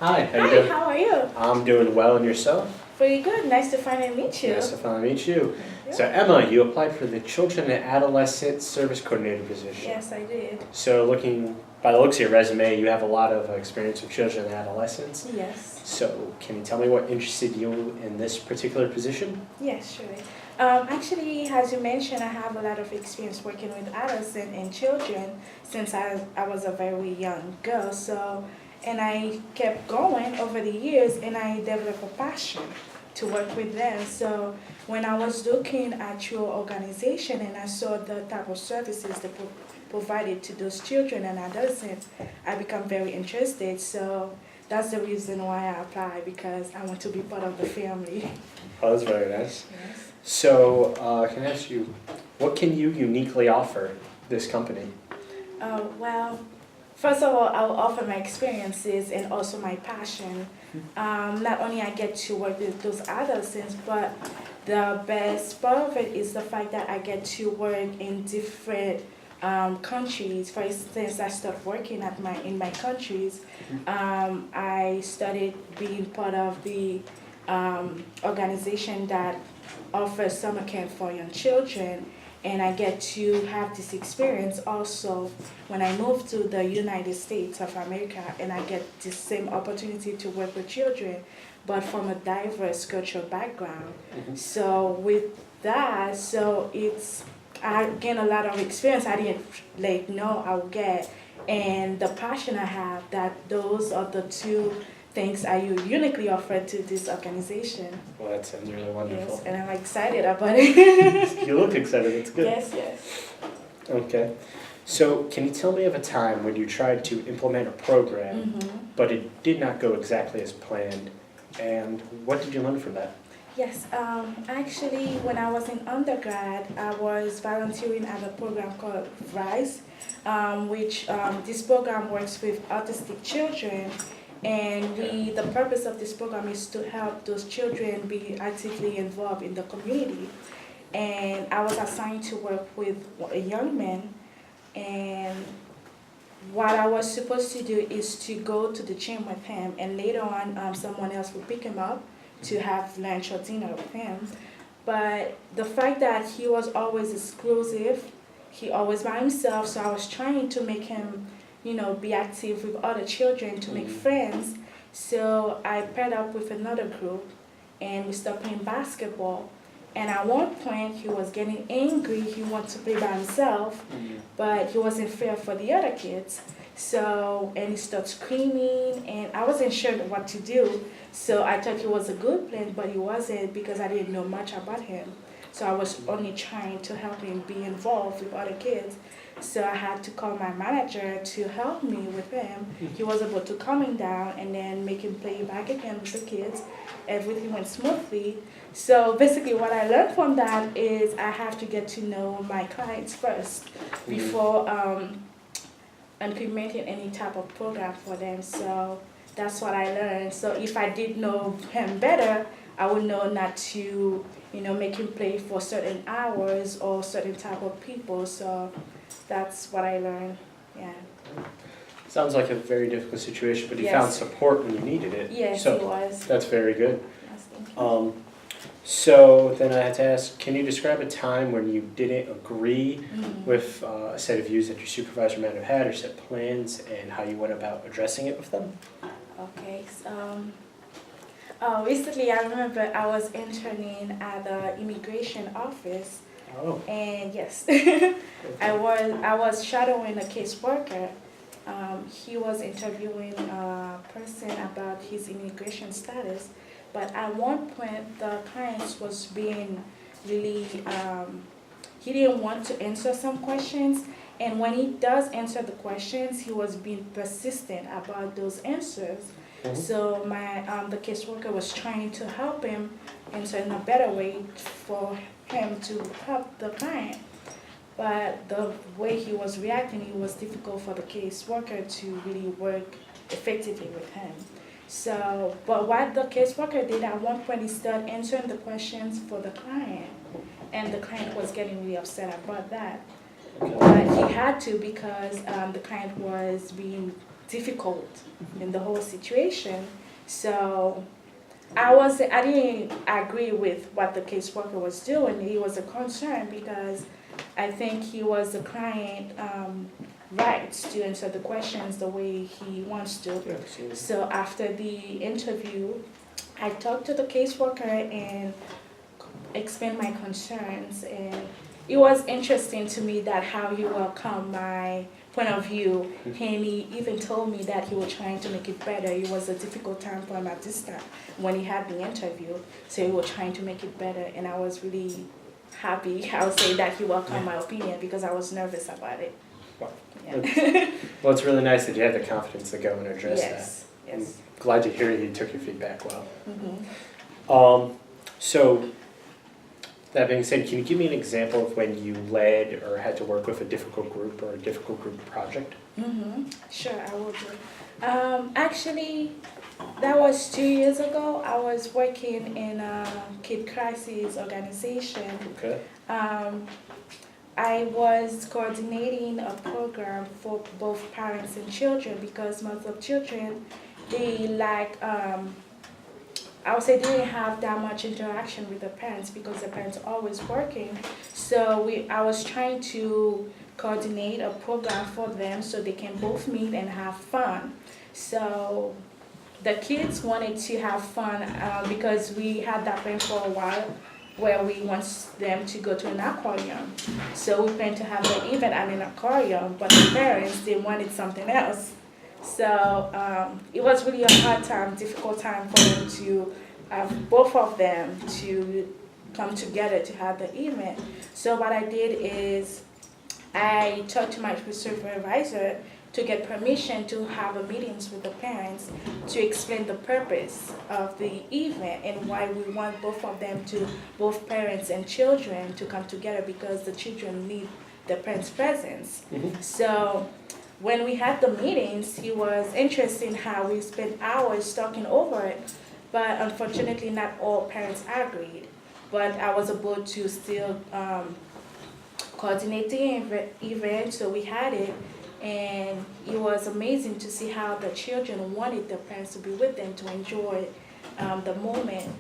Hi, how you Hi, doing? how are you? I'm doing well, and yourself? Pretty good. Nice to finally meet you. Nice to finally meet you. Yeah. So Emma, you applied for the Children and Adolescent Service Coordinator position. Yes, I did. So looking, by the looks of your resume, you have a lot of experience with children and adolescents. Yes. So can you tell me what interested you in this particular position? Yes, sure. Actually, as you mentioned, I have a lot of experience working with adolescents and children since I was a very young girl. So, and I kept going over the years and I developed a passion to work with them. So when I was looking at your organization and I saw the type of services that provided to those children and adolescents, I become very interested. So that's the reason why I applied because I want to be part of the family. Oh, that's very nice. Yes. So can I ask you, what can you uniquely offer this company? Well, first of all, I'll offer my experiences and also my passion. Not only I get to work with those adolescents, but the best part of it is the fact that I get to work in different countries. For instance, I started working in my countries. I started being part of the organization that offers summer camp for young children, and I get to have this experience also when I move to the United States of America, and I get the same opportunity to work with children, but from a diverse cultural background. So with that, so it's I gain a lot of experience I didn't know I would get, and the passion I have that those are the two things I uniquely offer to this organization. Well, that sounds really wonderful. Yes, and I'm excited about it. You look excited, that's good. Yes, yes. Okay. So can you tell me of a time when you tried to implement a program, but it did not go exactly as planned, and what did you learn from that? Yes, actually, when I was in undergrad, I was volunteering at a program called RISE, which this program works with autistic children, and the purpose of this program is to help those children be actively involved in the community. And I was assigned to work with a young man, and what I was supposed to do is to go to the gym with him, and later on, someone else would pick him up to have lunch or dinner with him. But the fact that he was always exclusive, he always by himself, so I was trying to make him, be active with other children to make friends. So I paired up with another group and we started playing basketball. And at one point he was getting angry, he wanted to play by himself, but he wasn't fair for the other kids. So, and he started screaming, and I wasn't sure what to do. So I thought he was a good plan, but he wasn't because I didn't know much about him. So I was only trying to help him be involved with other kids. So I had to call my manager to help me with him. He was able to calm him down and then make him play back again with the kids. Everything went smoothly. So basically what I learned from that is I have to get to know my clients first before implementing any type of program for them. So that's what I learned. So if I did know him better, I would know not to, make him play for certain hours or certain type of people. So that's what I learned. Yeah. Sounds like a very difficult situation, but you Yes. found support when you needed it. Yes, So he was. that's very good. Yes, thank you. So then I had to ask, can you describe a time when you didn't agree with a set of views that your supervisor might have had or set plans and how you went about addressing it with them? Okay. Recently I remember I was interning at the immigration office, Oh, and yes, I was shadowing a caseworker. He was interviewing a person about his immigration status, but at one point the client was being really, he didn't want to answer some questions, and when he does answer the questions, he was being persistent about those answers. So the caseworker was trying to help him answer in a better way for him to help the client. But the way he was reacting, it was difficult for the caseworker to really work effectively with him. So, but what the caseworker did at one point, he started answering the questions for the client, and the client was getting really upset about that. But he had to because the client was being difficult in the whole situation. So I didn't agree with what the caseworker was doing. He was a concern because I think he was the client rights to answer the questions the way he wants to. Yeah, absolutely. So after the interview, I talked to the caseworker and explained my concerns, and it was interesting to me that how he welcomed my point of view, and he even told me that he was trying to make it better. It was a difficult time for him at this time when he had the interview, so he was trying to make it better, and I was really happy, I would say, that he welcomed my opinion because I was nervous about it. Wow. Yeah. Well, it's really nice that you had the confidence to go and address Yes, that. I'm yes. glad to hear you took your feedback well. Mhm. So, that being said, can you give me an example of when you led or had to work with a difficult group or a difficult group project? Sure, I will do. Actually, that was 2 years ago. I was working in a kid crisis organization. Okay. I was coordinating a program for both parents and children because most of children, they like, I would say they didn't have that much interaction with the parents because the parents are always working. So I was trying to coordinate a program for them so they can both meet and have fun. So the kids wanted to have fun because we had that plan for a while where we want them to go to an aquarium. So we planned to have the event at an aquarium, but the parents, they wanted something else. So it was really a hard time, difficult time for them to have both of them to come together to have the event. So what I did is I talked to my supervisor to get permission to have a meetings with the parents to explain the purpose of the event and why we want both of them to, both parents and children, to come together because the children need the parents' presence. So when we had the meetings, it was interesting how we spent hours talking over it, but unfortunately not all parents agreed. But I was able to still coordinate the event, so we had it, and it was amazing to see how the children wanted the parents to be with them to enjoy the moment.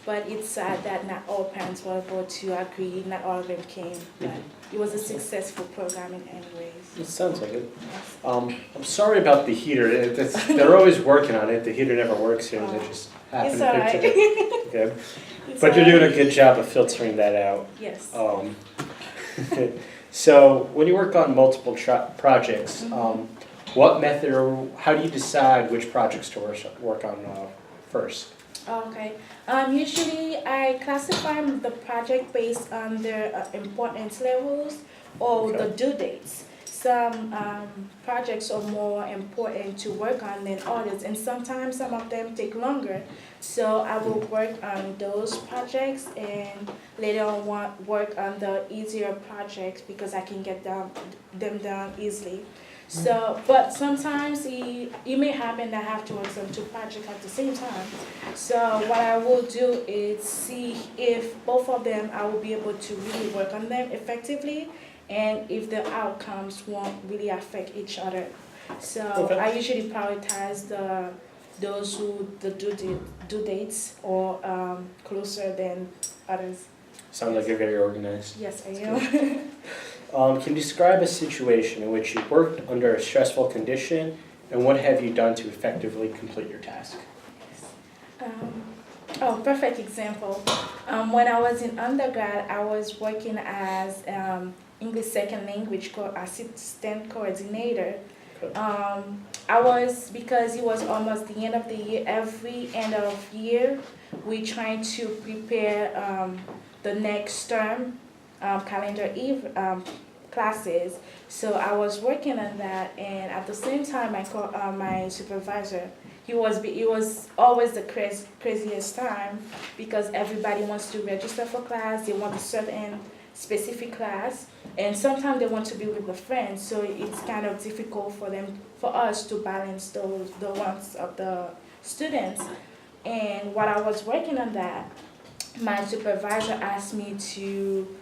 But it's sad that not all parents were able to agree, not all of them came, but it was a successful program in any ways. It sounds like it. I'm sorry about the heater. They're always working on it. The heater never works here, and they just happen It's to all pick right. it. Okay. It's But you're all doing a right. good job of filtering that out. Yes. So when you work on multiple projects, what method or how do you decide which projects to work on first? Okay. Usually I classify the project based on their importance levels or the due dates. Some projects are more important to work on than others, and sometimes some of them take longer. So I will work on those projects and later on work on the easier projects because I can get them done easily. So, but sometimes it may happen that I have to work on two projects at the same time. So what I will do is see if both of them I will be able to really work on them effectively, and if the outcomes won't really affect each other. So I usually prioritize those who the due dates or closer than others. Sounds like you're very organized. Yes, I am. Can you describe a situation in which you worked under a stressful condition, and what have you done to effectively complete your task? Perfect example. When I was in undergrad, I was working as English second language assistant coordinator. I was, because it was almost the end of the year, every end of year, we trying to prepare the next term calendar classes. So I was working on that, and at the same time, my supervisor, it was always the craziest time because everybody wants to register for class. They want a certain specific class, and sometimes they want to be with the friends. So it's kind of difficult for us to balance the wants of the students. And while I was working on that, my supervisor asked me to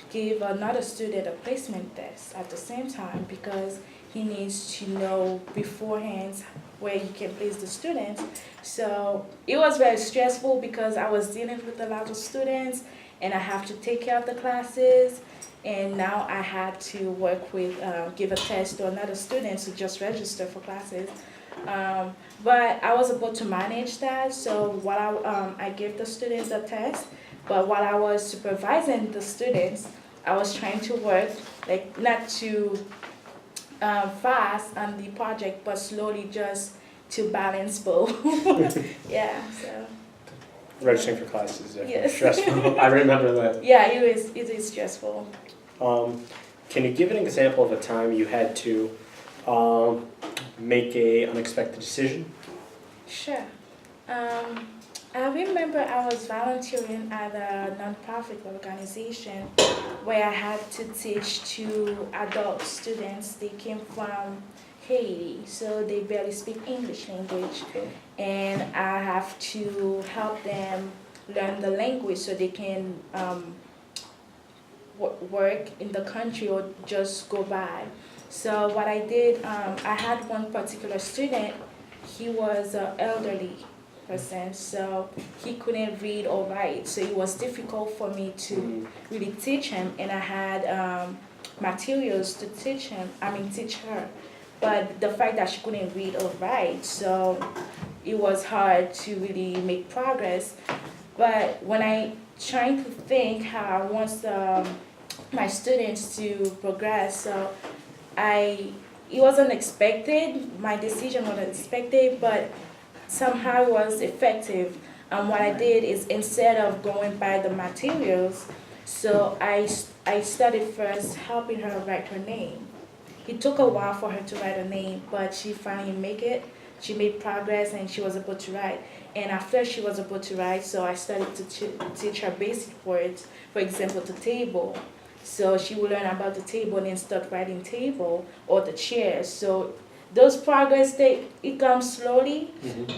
give another student a placement test at the same time because he needs to know beforehand where he can place the students. So it was very stressful because I was dealing with a lot of students and I have to take care of the classes. And now I had to work with, give a test to another student to just register for classes. But I was able to manage that. So while I gave the students a test, but while I was supervising the students, I was trying to work, like not too fast on the project, but slowly just to balance both. Yeah, so. Registering for classes is definitely Yes. stressful. I remember that. Yeah, it is stressful. Can you give an example of a time you had to make a unexpected decision? Sure. I remember I was volunteering at a nonprofit organization where I had to teach two adult students. They came from Haiti, so they barely speak English language, and I have to help them learn the language so they can work in the country or just go by. So what I did, I had one particular student. He was an elderly person, so he couldn't read or write. So it was difficult for me to really teach him, and I had materials to teach him. Teach her. But the fact that she couldn't read or write, so it was hard to really make progress. But when I trying to think how I want my students to progress, so it was unexpected. My decision was unexpected, but somehow it was effective. And what I did is instead of going by the materials, so I started first helping her write her name. It took a while for her to write her name, but she finally made it. She made progress and she was able to write. And after she was able to write, so I started to teach her basic words, for example, the table. So she will learn about the table and then start writing table or the chair. So those progress, it comes slowly,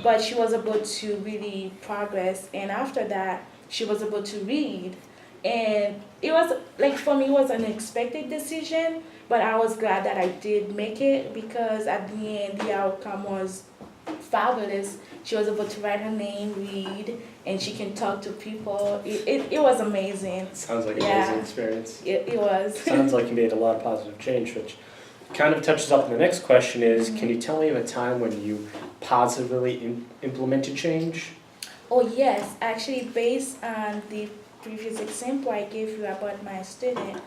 but she was able to really progress. And after that, she was able to read. And it was, like for me, it was an unexpected decision, but I was glad that I did make it because at the end, the outcome was fabulous. She was able to write her name, read, and she can talk to people. It was amazing. Sounds like an amazing experience. It was. Sounds like you made a lot of positive change, which kind of touches up on the next question is, can you tell me of a time when you positively implemented change? Oh yes, actually based on the previous example I gave you about my student,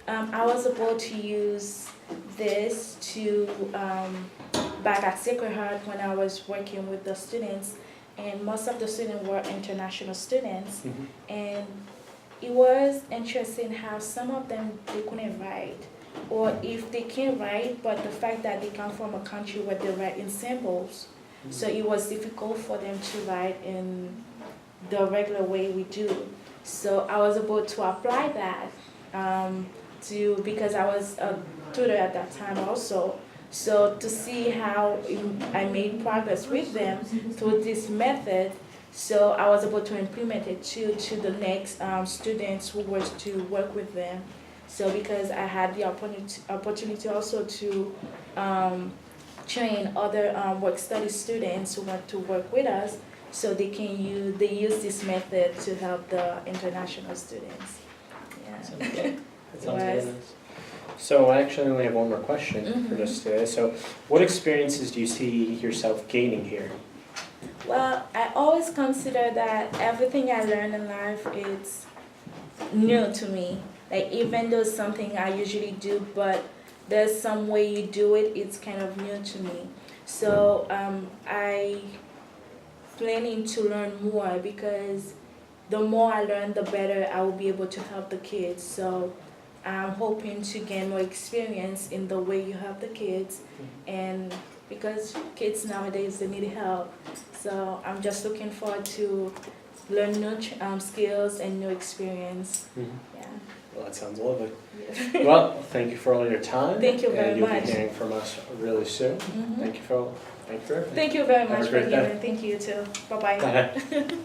I was able to use this to back at Sacred Heart when I was working with the students, and most of the students were international students, and it was interesting how some of them they couldn't write, or if they can write, but the fact that they come from a country where they write in symbols, so it was difficult for them to write in the regular way we do. So I was able to apply that because I was a tutor at that time also. So to see how I made progress with them through this method, so I was able to implement it to the next students who were to work with them. So because I had the opportunity also to train other work study students who want to work with us, so they use this method to help the international students. Yeah. That sounds very nice. So I actually only have one more question for this today. So what experiences do you see yourself gaining here? Well, I always consider that everything I learn in life is new to me. Like even though it's something I usually do, but there's some way you do it, it's kind of new to me. So I planning to learn more because the more I learn, the better I will be able to help the kids. So I'm hoping to gain more experience in the way you help the kids, and because kids nowadays, they need help. So I'm just looking forward to learn new skills and new experience. Yeah. Well, that sounds lovely. Yeah. Well, thank you for all your time. Thank you very much. And you'll be hearing from us really soon. Thank you for everything. Thank you very much for Have a great day. hearing. Thank you too. Bye-bye. Bye.